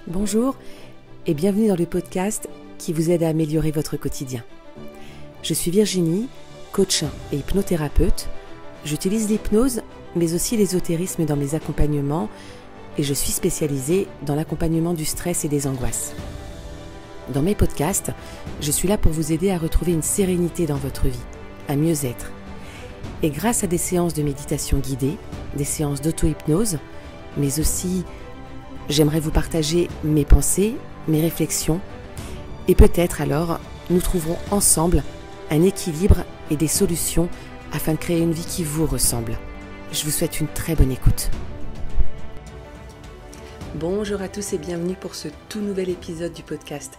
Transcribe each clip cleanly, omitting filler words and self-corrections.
Bonjour et bienvenue dans le podcast qui vous aide à améliorer votre quotidien. Je suis Virginie, coach et hypnothérapeute. J'utilise l'hypnose mais aussi l'ésotérisme dans mes accompagnements et je suis spécialisée dans l'accompagnement du stress et des angoisses. Dans mes podcasts, je suis là pour vous aider à retrouver une sérénité dans votre vie, à mieux être. Et grâce à des séances de méditation guidée, des séances d'auto-hypnose, mais aussi j'aimerais vous partager mes pensées, mes réflexions, et peut-être alors nous trouverons ensemble un équilibre et des solutions afin de créer une vie qui vous ressemble. Je vous souhaite une très bonne écoute. Bonjour à tous et bienvenue pour ce tout nouvel épisode du podcast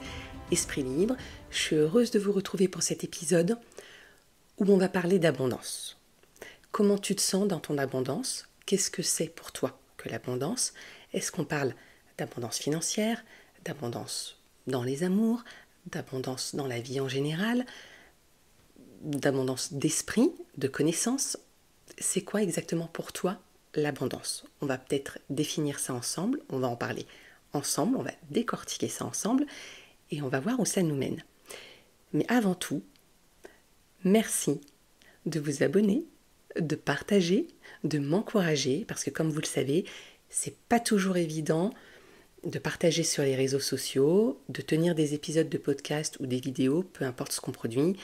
Esprit Libre. Je suis heureuse de vous retrouver pour cet épisode où on va parler d'abondance. Comment tu te sens dans ton abondance? Qu'est-ce que c'est pour toi que l'abondance? Est-ce qu'on parle d'abondance financière, d'abondance dans les amours, d'abondance dans la vie en général, d'abondance d'esprit, de connaissances? C'est quoi exactement pour toi l'abondance? On va peut-être définir ça ensemble, on va en parler ensemble, on va décortiquer ça ensemble et on va voir où ça nous mène. Mais avant tout, merci de vous abonner, de partager, de m'encourager, parce que comme vous le savez, c'est pas toujours évident de partager sur les réseaux sociaux, de tenir des épisodes de podcast ou des vidéos, peu importe ce qu'on produit.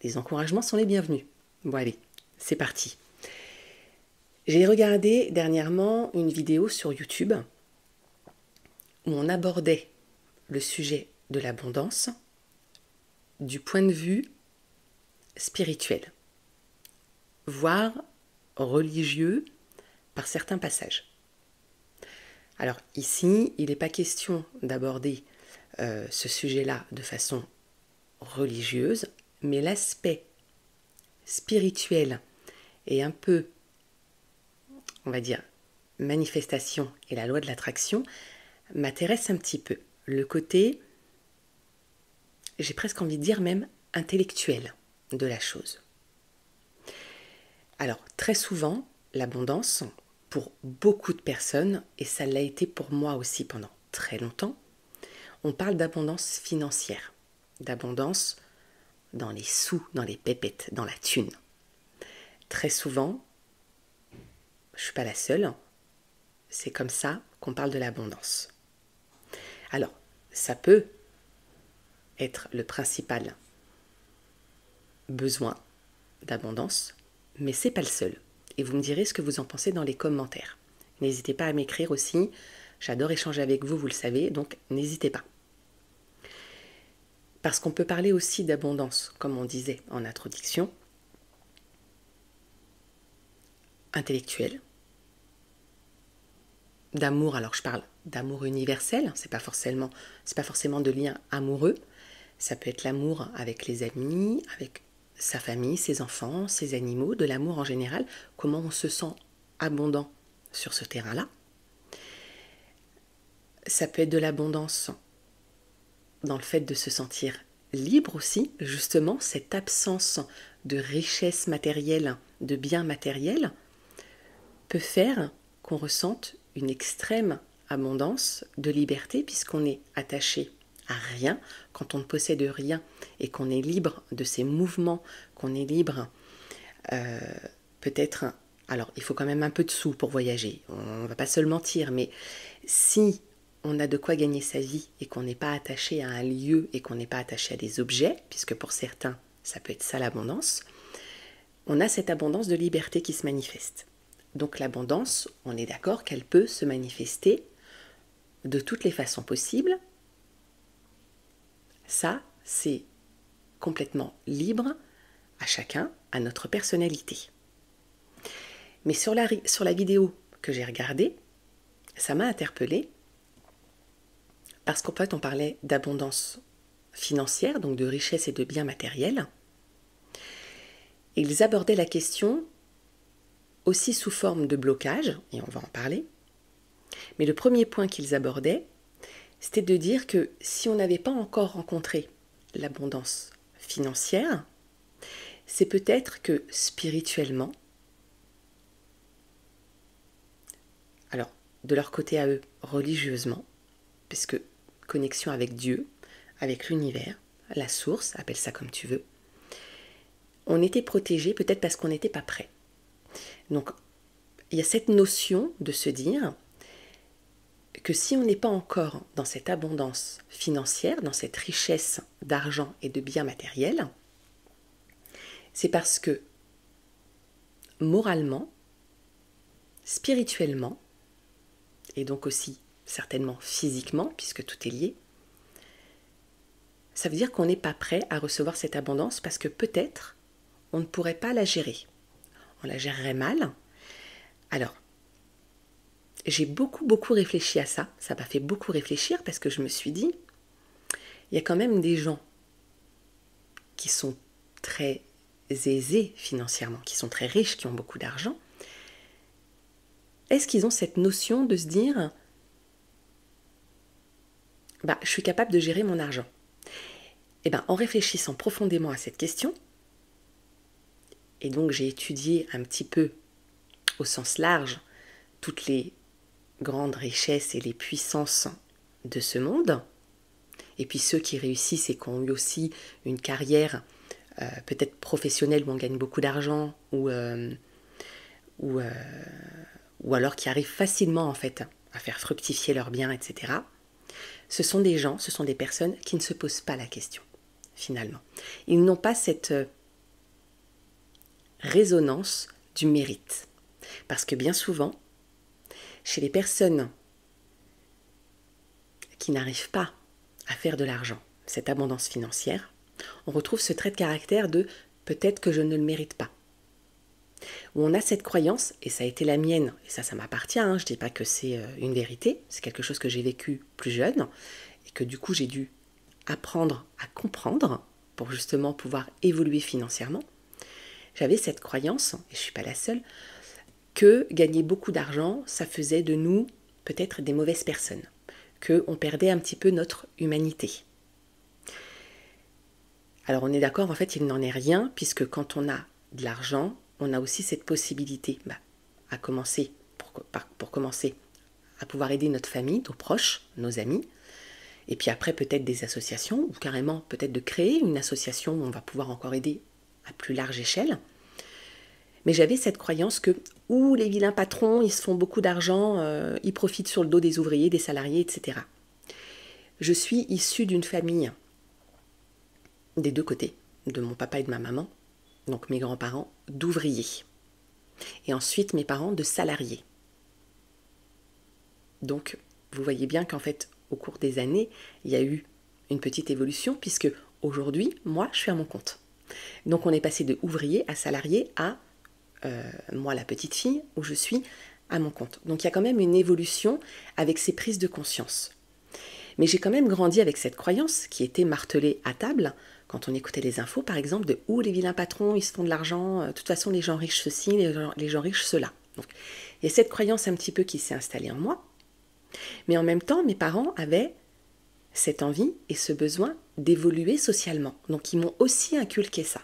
Les encouragements sont les bienvenus. Bon allez, c'est parti. J'ai regardé dernièrement une vidéo sur YouTube où on abordait le sujet de l'abondance du point de vue spirituel, voire religieux par certains passages. Alors ici, il n'est pas question d'aborder ce sujet-là de façon religieuse, mais l'aspect spirituel et un peu, on va dire, manifestation et la loi de l'attraction m'intéresse un petit peu. Le côté, j'ai presque envie de dire même intellectuel de la chose. Alors très souvent, l'abondance, pour beaucoup de personnes, et ça l'a été pour moi aussi pendant très longtemps, on parle d'abondance financière, d'abondance dans les sous, dans les pépettes, dans la thune. Très souvent, je ne suis pas la seule, c'est comme ça qu'on parle de l'abondance. Alors, ça peut être le principal besoin d'abondance, mais ce n'est pas le seul. Et vous me direz ce que vous en pensez dans les commentaires. N'hésitez pas à m'écrire aussi, j'adore échanger avec vous, vous le savez, donc n'hésitez pas. Parce qu'on peut parler aussi d'abondance, comme on disait en introduction, intellectuelle, d'amour, alors je parle d'amour universel, c'est pas forcément de lien amoureux, ça peut être l'amour avec les amis, avec sa famille, ses enfants, ses animaux, de l'amour en général, comment on se sent abondant sur ce terrain-là. Ça peut être de l'abondance dans le fait de se sentir libre aussi, justement, cette absence de richesse matérielle, de biens matériels, peut faire qu'on ressente une extrême abondance de liberté puisqu'on est attaché à rien, quand on ne possède rien et qu'on est libre de ses mouvements, qu'on est libre peut-être, alors il faut quand même un peu de sous pour voyager, on ne va pas se le mentir, mais si on a de quoi gagner sa vie et qu'on n'est pas attaché à un lieu et qu'on n'est pas attaché à des objets, puisque pour certains ça peut être ça l'abondance, on a cette abondance de liberté qui se manifeste. Donc l'abondance, on est d'accord qu'elle peut se manifester de toutes les façons possibles. Ça, c'est complètement libre à chacun, à notre personnalité. Mais sur la vidéo que j'ai regardée, ça m'a interpellée parce qu'en fait, on parlait d'abondance financière, donc de richesse et de biens matériels. Et ils abordaient la question aussi sous forme de blocage, et on va en parler. Mais le premier point qu'ils abordaient, c'était de dire que si on n'avait pas encore rencontré l'abondance financière, c'est peut-être que spirituellement, alors de leur côté à eux, religieusement, parce que connexion avec Dieu, avec l'univers, la source, appelle ça comme tu veux, on était protégé peut-être parce qu'on n'était pas prêt. Donc, il y a cette notion de se dire que si on n'est pas encore dans cette abondance financière, dans cette richesse d'argent et de biens matériels, c'est parce que moralement, spirituellement, et donc aussi certainement physiquement, puisque tout est lié, ça veut dire qu'on n'est pas prêt à recevoir cette abondance parce que peut-être on ne pourrait pas la gérer. On la gérerait mal. Alors, j'ai beaucoup réfléchi à ça. Ça m'a fait beaucoup réfléchir parce que je me suis dit, il y a quand même des gens qui sont très aisés financièrement, qui sont très riches, qui ont beaucoup d'argent. Est-ce qu'ils ont cette notion de se dire, je suis capable de gérer mon argent? En réfléchissant profondément à cette question, et donc j'ai étudié un petit peu au sens large toutes les grandes richesses et les puissances de ce monde, et puis ceux qui réussissent et qui ont eu aussi une carrière peut-être professionnelle où on gagne beaucoup d'argent, ou alors qui arrivent facilement en fait à faire fructifier leurs biens, etc. Ce sont des gens, ce sont des personnes qui ne se posent pas la question, finalement. Ils n'ont pas cette résonance du mérite. Parce que bien souvent, chez les personnes qui n'arrivent pas à faire de l'argent, cette abondance financière, on retrouve ce trait de caractère de « peut-être que je ne le mérite pas ». Où on a cette croyance, et ça a été la mienne, et ça m'appartient, je ne dis pas que c'est une vérité, c'est quelque chose que j'ai vécu plus jeune, et que du coup j'ai dû apprendre à comprendre pour justement pouvoir évoluer financièrement. J'avais cette croyance, et je ne suis pas la seule, que gagner beaucoup d'argent, ça faisait de nous peut-être des mauvaises personnes, qu'on perdait un petit peu notre humanité. Alors on est d'accord, en fait, il n'en est rien, puisque quand on a de l'argent, on a aussi cette possibilité à commencer, pour commencer, à pouvoir aider notre famille, nos proches, nos amis, et puis après peut-être des associations, ou carrément peut-être de créer une association où on va pouvoir encore aider à plus large échelle. Mais j'avais cette croyance que, les vilains patrons, ils se font beaucoup d'argent, ils profitent sur le dos des ouvriers, des salariés, etc. Je suis issue d'une famille, des deux côtés, de mon papa et de ma maman, donc mes grands-parents, d'ouvriers. Et ensuite mes parents de salariés. Donc, vous voyez bien qu'en fait, au cours des années, il y a eu une petite évolution, puisque aujourd'hui, moi, je suis à mon compte. Donc on est passé de ouvrier à salarié à moi la petite fille, où je suis à mon compte. Donc il y a quand même une évolution avec ces prises de conscience. Mais j'ai quand même grandi avec cette croyance qui était martelée à table, quand on écoutait les infos par exemple, de les vilains patrons, ils se font de l'argent, de toute façon les gens riches ceci, les gens riches cela. Donc il y a cette croyance un petit peu qui s'est installée en moi, mais en même temps mes parents avaient cette envie et ce besoin d'évoluer socialement. Donc ils m'ont aussi inculqué ça.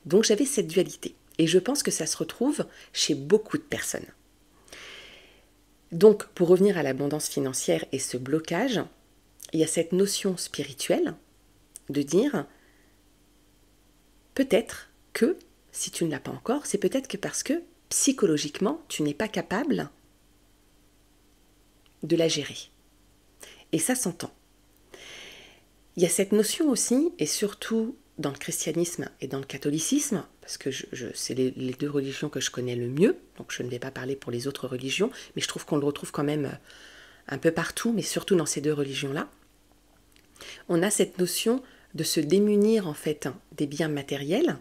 Donc j'avais cette dualité. Et je pense que ça se retrouve chez beaucoup de personnes. Donc, pour revenir à l'abondance financière et ce blocage, il y a cette notion spirituelle de dire peut-être que, si tu ne l'as pas encore, c'est peut-être que parce que psychologiquement, tu n'es pas capable de la gérer. Et ça s'entend. Il y a cette notion aussi, et surtout dans le christianisme et dans le catholicisme, parce que c'est les deux religions que je connais le mieux, donc je ne vais pas parler pour les autres religions, mais je trouve qu'on le retrouve quand même un peu partout, mais surtout dans ces deux religions-là. On a cette notion de se démunir en fait des biens matériels.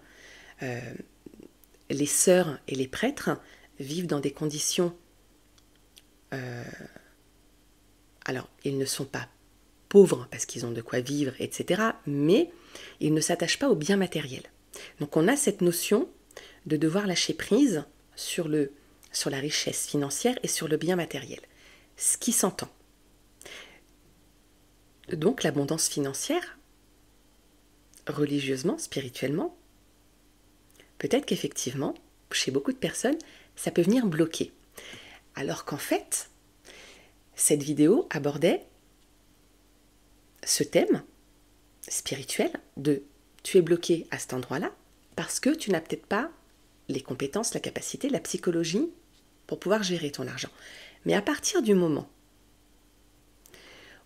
Les sœurs et les prêtres vivent dans des conditions... alors, ils ne sont pas pauvres parce qu'ils ont de quoi vivre, etc., mais ils ne s'attachent pas aux biens matériels. Donc on a cette notion de devoir lâcher prise sur la richesse financière et sur le bien matériel, ce qui s'entend. Donc l'abondance financière, religieusement, spirituellement, peut-être qu'effectivement, chez beaucoup de personnes, ça peut venir bloquer. Alors qu'en fait, cette vidéo abordait ce thème spirituel de tu es bloqué à cet endroit-là parce que tu n'as peut-être pas les compétences, la capacité, la psychologie pour pouvoir gérer ton argent. Mais à partir du moment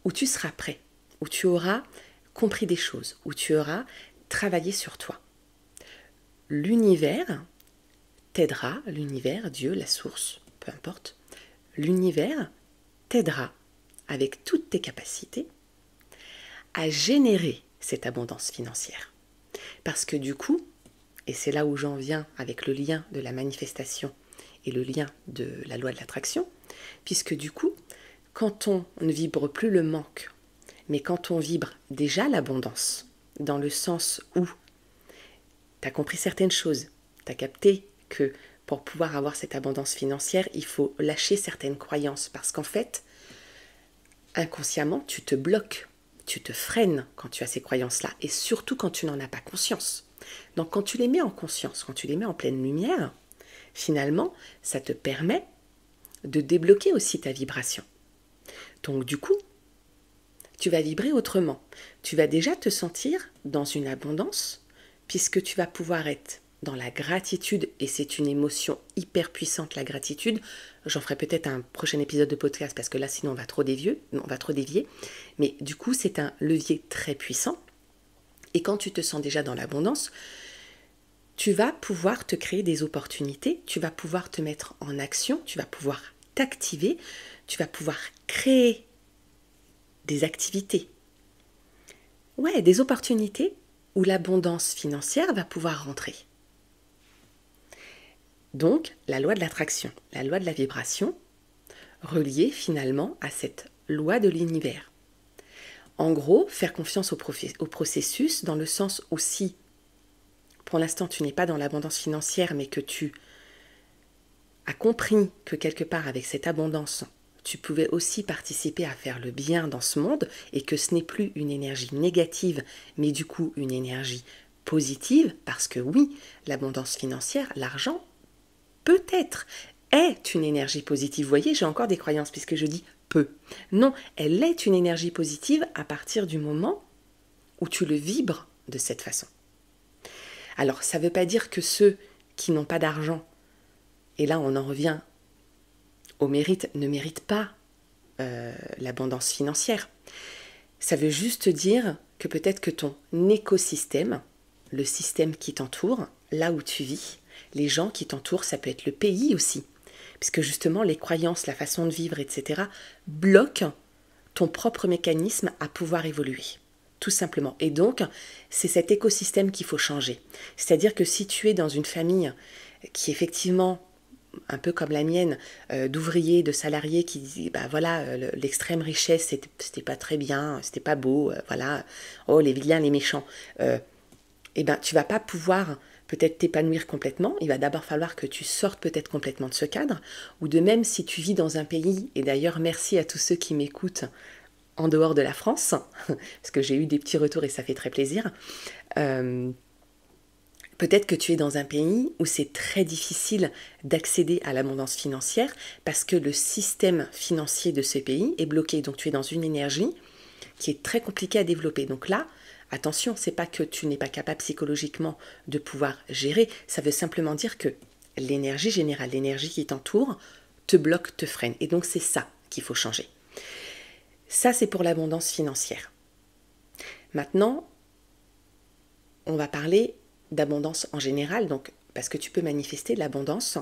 où tu seras prêt, où tu auras compris des choses, où tu auras travaillé sur toi, l'univers t'aidera, l'univers, Dieu, la source, peu importe, l'univers t'aidera avec toutes tes capacités à générer cette abondance financière. Parce que du coup, et c'est là où j'en viens avec le lien de la manifestation et le lien de la loi de l'attraction, puisque du coup, quand on ne vibre plus le manque, mais quand on vibre déjà l'abondance, dans le sens où tu as compris certaines choses, tu as capté que pour pouvoir avoir cette abondance financière, il faut lâcher certaines croyances, parce qu'en fait, inconsciemment, tu te bloques, tu te freines quand tu as ces croyances-là, et surtout quand tu n'en as pas conscience. Donc quand tu les mets en conscience, quand tu les mets en pleine lumière, finalement, ça te permet de débloquer aussi ta vibration. Donc du coup, tu vas vibrer autrement. Tu vas déjà te sentir dans une abondance, puisque tu vas pouvoir être dans la gratitude, et c'est une émotion hyper puissante, la gratitude. J'en ferai peut-être un prochain épisode de podcast, parce que là, sinon, on va trop dévier. Mais du coup, c'est un levier très puissant. Et quand tu te sens déjà dans l'abondance, tu vas pouvoir te créer des opportunités, tu vas pouvoir te mettre en action, tu vas pouvoir t'activer, tu vas pouvoir créer des activités. Ouais, des opportunités où l'abondance financière va pouvoir rentrer. Donc, la loi de l'attraction, la loi de la vibration, reliée finalement à cette loi de l'univers. En gros, faire confiance au processus, dans le sens où si, pour l'instant, tu n'es pas dans l'abondance financière, mais que tu as compris que quelque part, avec cette abondance, tu pouvais aussi participer à faire le bien dans ce monde, et que ce n'est plus une énergie négative, mais du coup une énergie positive, parce que oui, l'abondance financière, l'argent, peut-être est une énergie positive. Vous voyez, j'ai encore des croyances puisque je dis peut. Non, elle est une énergie positive à partir du moment où tu le vibres de cette façon. Alors, ça ne veut pas dire que ceux qui n'ont pas d'argent, et là on en revient au mérite, ne méritent pas l'abondance financière. Ça veut juste dire que peut-être que ton écosystème, le système qui t'entoure, là où tu vis, les gens qui t'entourent, ça peut être le pays aussi. Puisque justement, les croyances, la façon de vivre, etc., bloquent ton propre mécanisme à pouvoir évoluer. Tout simplement. Et donc, c'est cet écosystème qu'il faut changer. C'est-à-dire que si tu es dans une famille qui effectivement, un peu comme la mienne, d'ouvriers, de salariés qui disent, bah voilà, l'extrême richesse, c'était pas très bien, c'était pas beau, voilà, oh les vilains, les méchants, et ben tu vas pas pouvoir peut-être t'épanouir complètement. Il va d'abord falloir que tu sortes peut-être complètement de ce cadre, ou de même si tu vis dans un pays, et d'ailleurs merci à tous ceux qui m'écoutent en dehors de la France, parce que j'ai eu des petits retours et ça fait très plaisir, peut-être que tu es dans un pays où c'est très difficile d'accéder à l'abondance financière parce que le système financier de ce pays est bloqué. Donc tu es dans une énergie qui est très compliquée à développer. Donc là, attention, c'est pas que tu n'es pas capable psychologiquement de pouvoir gérer, ça veut simplement dire que l'énergie générale, l'énergie qui t'entoure, te bloque, te freine. Et donc c'est ça qu'il faut changer. Ça, c'est pour l'abondance financière. Maintenant, on va parler d'abondance en général, donc parce que tu peux manifester de l'abondance.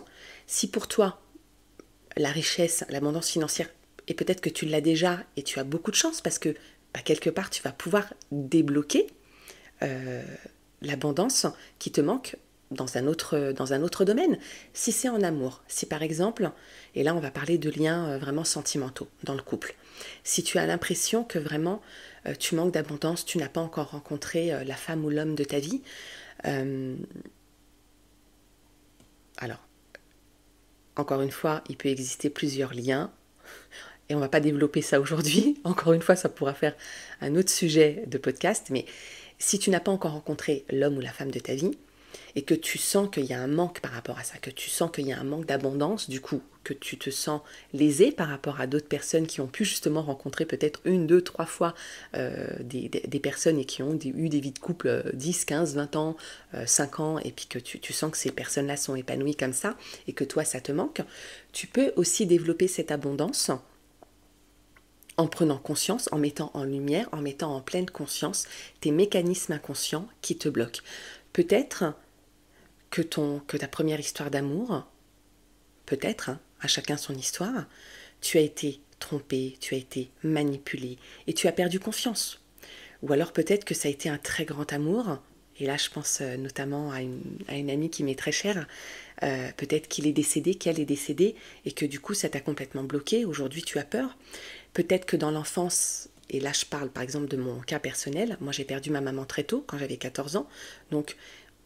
Si pour toi, la richesse, l'abondance financière, et peut-être que tu l'as déjà et tu as beaucoup de chance parce que quelque part, tu vas pouvoir débloquer l'abondance qui te manque dans un autre domaine. Si c'est en amour, si par exemple, et là on va parler de liens vraiment sentimentaux dans le couple, si tu as l'impression que vraiment tu manques d'abondance, tu n'as pas encore rencontré la femme ou l'homme de ta vie, alors, encore une fois, il peut exister plusieurs liens, et on ne va pas développer ça aujourd'hui. Encore une fois, ça pourra faire un autre sujet de podcast, mais si tu n'as pas encore rencontré l'homme ou la femme de ta vie, et que tu sens qu'il y a un manque par rapport à ça, que tu sens qu'il y a un manque d'abondance, du coup, que tu te sens lésé par rapport à d'autres personnes qui ont pu justement rencontrer peut-être une, deux, trois fois des personnes et qui ont eu des vies de couple 10, 15, 20 ans, 5 ans, et puis que tu sens que ces personnes-là sont épanouies comme ça, et que toi, ça te manque, tu peux aussi développer cette abondance en prenant conscience, en mettant en lumière, en mettant en pleine conscience tes mécanismes inconscients qui te bloquent. Peut-être que ta première histoire d'amour, peut-être, hein, à chacun son histoire, tu as été trompé, tu as été manipulé et tu as perdu confiance. Ou alors peut-être que ça a été un très grand amour, et là je pense notamment à une amie qui m'est très chère, peut-être qu'il est décédé, qu'elle est décédée, et que du coup ça t'a complètement bloqué, aujourd'hui tu as peur. Peut-être que dans l'enfance, et là je parle par exemple de mon cas personnel, moi j'ai perdu ma maman très tôt, quand j'avais 14 ans, donc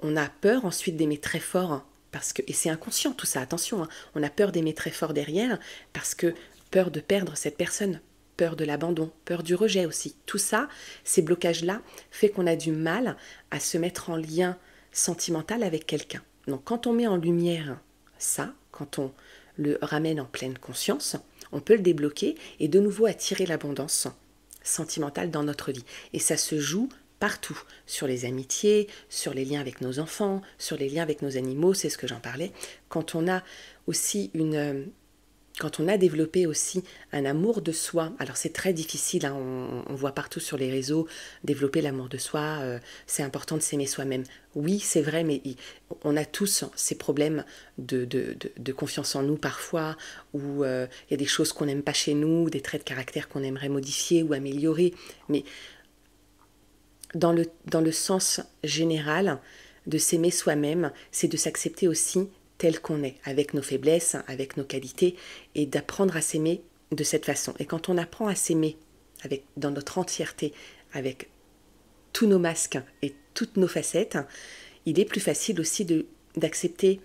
on a peur ensuite d'aimer très fort, parce que, et c'est inconscient tout ça, attention, hein, on a peur d'aimer très fort derrière, parce que peur de perdre cette personne, peur de l'abandon, peur du rejet aussi. Tout ça, ces blocages-là, fait qu'on a du mal à se mettre en lien sentimental avec quelqu'un. Donc quand on met en lumière ça, quand on le ramène en pleine conscience, on peut le débloquer et de nouveau attirer l'abondance sentimentale dans notre vie. Et ça se joue partout, sur les amitiés, sur les liens avec nos enfants, sur les liens avec nos animaux, c'est ce que j'en parlais. Quand on a aussi quand on a développé aussi un amour de soi, alors c'est très difficile, hein, on voit partout sur les réseaux, développer l'amour de soi, c'est important de s'aimer soi-même. Oui, c'est vrai, mais on a tous ces problèmes de confiance en nous parfois, où il y a des choses qu'on n'aime pas chez nous, des traits de caractère qu'on aimerait modifier ou améliorer, mais dans le sens général de s'aimer soi-même, c'est de s'accepter aussi tel qu'on est, avec nos faiblesses, avec nos qualités, et d'apprendre à s'aimer de cette façon. Et quand on apprend à s'aimer dans notre entièreté, avec tous nos masques et toutes nos facettes, il est plus facile aussi d'accepter,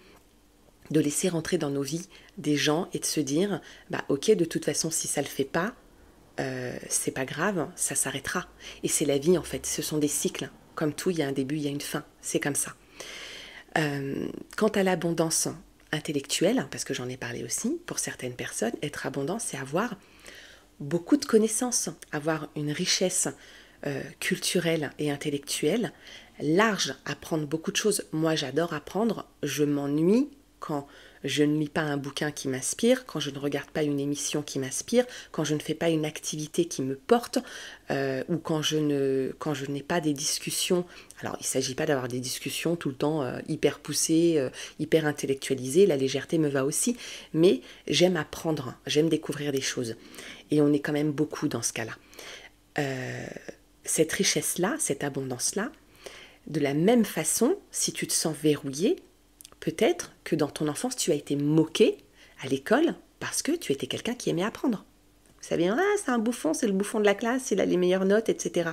de laisser rentrer dans nos vies des gens et de se dire, bah ok, de toute façon, si ça le fait pas, c'est pas grave, ça s'arrêtera. Et c'est la vie en fait, ce sont des cycles. Comme tout, il y a un début, il y a une fin, c'est comme ça. Quant à l'abondance intellectuelle, parce que j'en ai parlé aussi, pour certaines personnes, être abondant, c'est avoir beaucoup de connaissances, avoir une richesse culturelle et intellectuelle large, apprendre beaucoup de choses. Moi, j'adore apprendre, je m'ennuie quand je ne lis pas un bouquin qui m'inspire, quand je ne regarde pas une émission qui m'inspire, quand je ne fais pas une activité qui me porte, ou quand je n'ai pas des discussions. Alors, il ne s'agit pas d'avoir des discussions tout le temps hyper poussées, hyper intellectualisées, la légèreté me va aussi, mais j'aime apprendre, j'aime découvrir des choses. Et on est quand même beaucoup dans ce cas-là. Cette richesse-là, cette abondance-là, de la même façon, si tu te sens verrouillé, peut-être que dans ton enfance, tu as été moqué à l'école parce que tu étais quelqu'un qui aimait apprendre. Vous savez, ah, c'est un bouffon, c'est le bouffon de la classe, il a les meilleures notes, etc.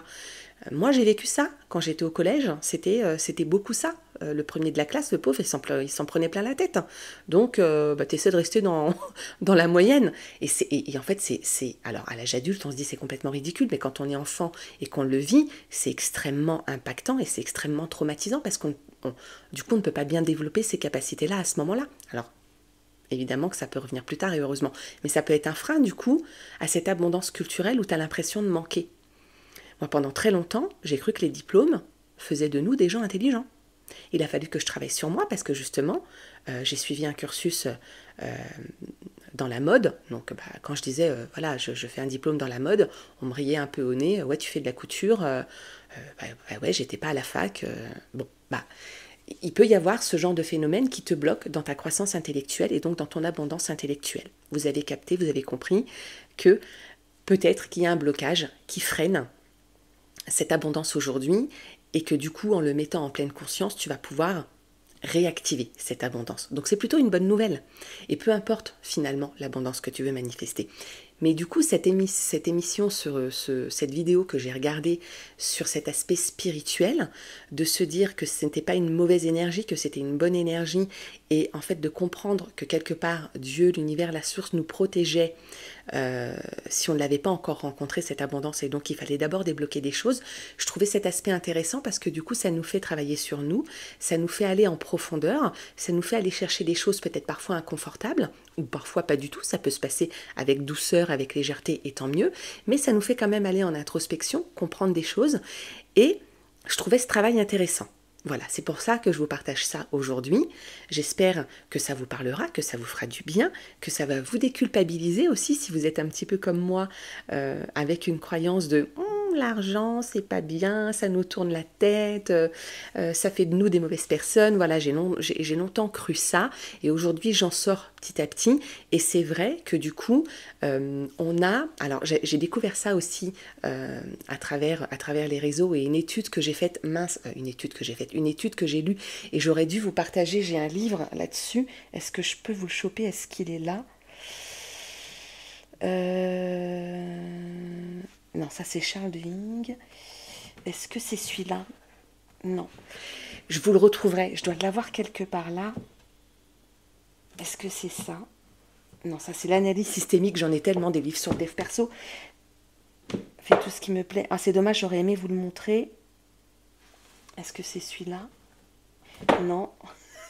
Moi, j'ai vécu ça. Quand j'étais au collège, c'était beaucoup ça. Le premier de la classe, le pauvre, il s'en prenait plein la tête. Donc, tu essaies de rester dans la moyenne. Et en fait, alors, à l'âge adulte, on se dit c'est complètement ridicule, mais quand on est enfant et qu'on le vit, c'est extrêmement impactant et c'est extrêmement traumatisant parce du coup, on ne peut pas bien développer ces capacités-là à ce moment-là. Alors, évidemment que ça peut revenir plus tard et heureusement. Mais ça peut être un frein, du coup, à cette abondance culturelle où tu as l'impression de manquer. Moi, pendant très longtemps, j'ai cru que les diplômes faisaient de nous des gens intelligents. Il a fallu que je travaille sur moi parce que justement, j'ai suivi un cursus dans la mode. Donc, quand je disais, voilà, je fais un diplôme dans la mode, on me riait un peu au nez. Ouais, tu fais de la couture. Ouais, j'étais pas à la fac. Il peut y avoir ce genre de phénomène qui te bloque dans ta croissance intellectuelle et donc dans ton abondance intellectuelle. Vous avez capté, vous avez compris que peut-être qu'il y a un blocage qui freine cette abondance aujourd'hui et que du coup, en le mettant en pleine conscience, tu vas pouvoir réactiver cette abondance. Donc c'est plutôt une bonne nouvelle. Et peu importe finalement l'abondance que tu veux manifester. Mais du coup, cette émission, cette vidéo que j'ai regardée sur cet aspect spirituel, de se dire que ce n'était pas une mauvaise énergie, que c'était une bonne énergie et en fait de comprendre que quelque part Dieu, l'univers, la source nous protégeait si on ne l'avait pas encore rencontré, cette abondance, et donc il fallait d'abord débloquer des choses. Je trouvais cet aspect intéressant parce que du coup ça nous fait travailler sur nous, ça nous fait aller en profondeur, ça nous fait aller chercher des choses peut-être parfois inconfortables, ou parfois pas du tout, ça peut se passer avec douceur, avec légèreté, et tant mieux, mais ça nous fait quand même aller en introspection, comprendre des choses, et je trouvais ce travail intéressant. Voilà, c'est pour ça que je vous partage ça aujourd'hui. J'espère que ça vous parlera, que ça vous fera du bien, que ça va vous déculpabiliser aussi si vous êtes un petit peu comme moi, avec une croyance de l'argent, c'est pas bien, ça nous tourne la tête, ça fait de nous des mauvaises personnes. Voilà, j'ai longtemps cru ça et aujourd'hui j'en sors petit à petit. Et c'est vrai que du coup, alors j'ai découvert ça aussi à travers les réseaux et une étude que j'ai faite, une étude que j'ai lue et j'aurais dû vous partager, j'ai un livre là-dessus. Est-ce que je peux vous le choper? Est-ce qu'il est là? Non, ça c'est Charles Duhigg. Est-ce que c'est celui-là? Non. Je vous le retrouverai. Je dois l'avoir quelque part là. Est-ce que c'est ça? Non, ça c'est l'analyse systémique. J'en ai tellement des livres sur le dev perso. Fais tout ce qui me plaît. Ah, c'est dommage, j'aurais aimé vous le montrer. Est-ce que c'est celui-là? Non.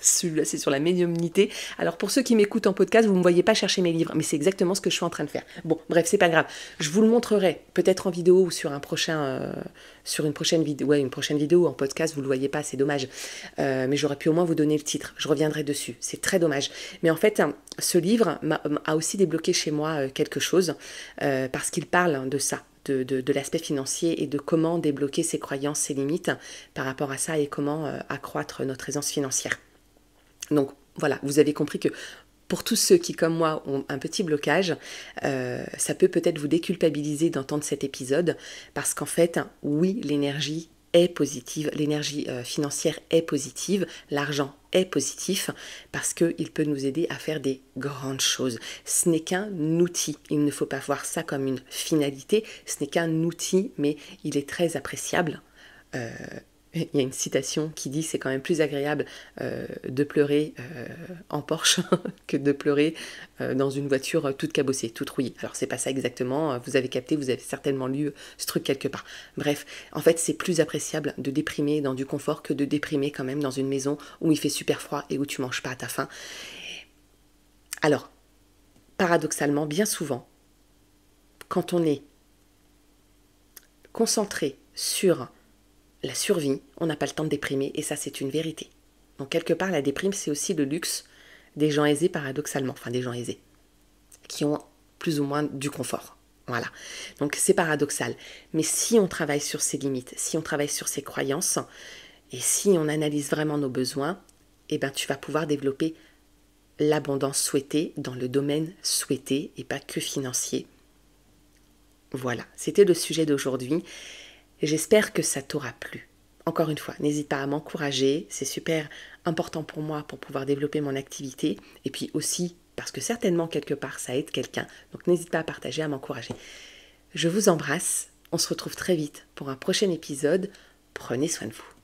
Celui-là, c'est sur la médiumnité. Alors, pour ceux qui m'écoutent en podcast, vous ne me voyez pas chercher mes livres, mais c'est exactement ce que je suis en train de faire. Bon, bref, c'est pas grave. Je vous le montrerai, peut-être en vidéo ou sur une prochaine vidéo. Ouais, une prochaine vidéo en podcast, vous le voyez pas, c'est dommage. Mais j'aurais pu au moins vous donner le titre. Je reviendrai dessus. C'est très dommage. Mais en fait, ce livre a aussi débloqué chez moi quelque chose, parce qu'il parle de ça. De l'aspect financier et de comment débloquer ses croyances, ses limites par rapport à ça et comment accroître notre aisance financière. Donc voilà, vous avez compris que pour tous ceux qui, comme moi, ont un petit blocage, ça peut peut-être vous déculpabiliser d'entendre cet épisode parce qu'en fait, oui, l'énergie est positive, l'énergie financière est positive, l'argent est positif parce qu'il peut nous aider à faire des grandes choses. Ce n'est qu'un outil, il ne faut pas voir ça comme une finalité, ce n'est qu'un outil, mais il est très appréciable. Il y a une citation qui dit c'est quand même plus agréable de pleurer en Porsche que de pleurer dans une voiture toute cabossée, toute rouillée. Alors c'est pas ça exactement, vous avez capté, vous avez certainement lu ce truc quelque part. Bref, en fait c'est plus appréciable de déprimer dans du confort que de déprimer quand même dans une maison où il fait super froid et où tu manges pas à ta faim. Alors, paradoxalement, bien souvent, quand on est concentré sur la survie, on n'a pas le temps de déprimer et ça c'est une vérité. Donc quelque part la déprime c'est aussi le luxe des gens aisés paradoxalement, enfin des gens aisés, qui ont plus ou moins du confort. Voilà, donc c'est paradoxal. Mais si on travaille sur ses limites, si on travaille sur ses croyances et si on analyse vraiment nos besoins, eh ben tu vas pouvoir développer l'abondance souhaitée dans le domaine souhaité et pas que financier. Voilà, c'était le sujet d'aujourd'hui. J'espère que ça t'aura plu. Encore une fois, n'hésite pas à m'encourager, c'est super important pour moi pour pouvoir développer mon activité et puis aussi parce que certainement quelque part ça aide quelqu'un, donc n'hésite pas à partager, à m'encourager. Je vous embrasse, on se retrouve très vite pour un prochain épisode, prenez soin de vous.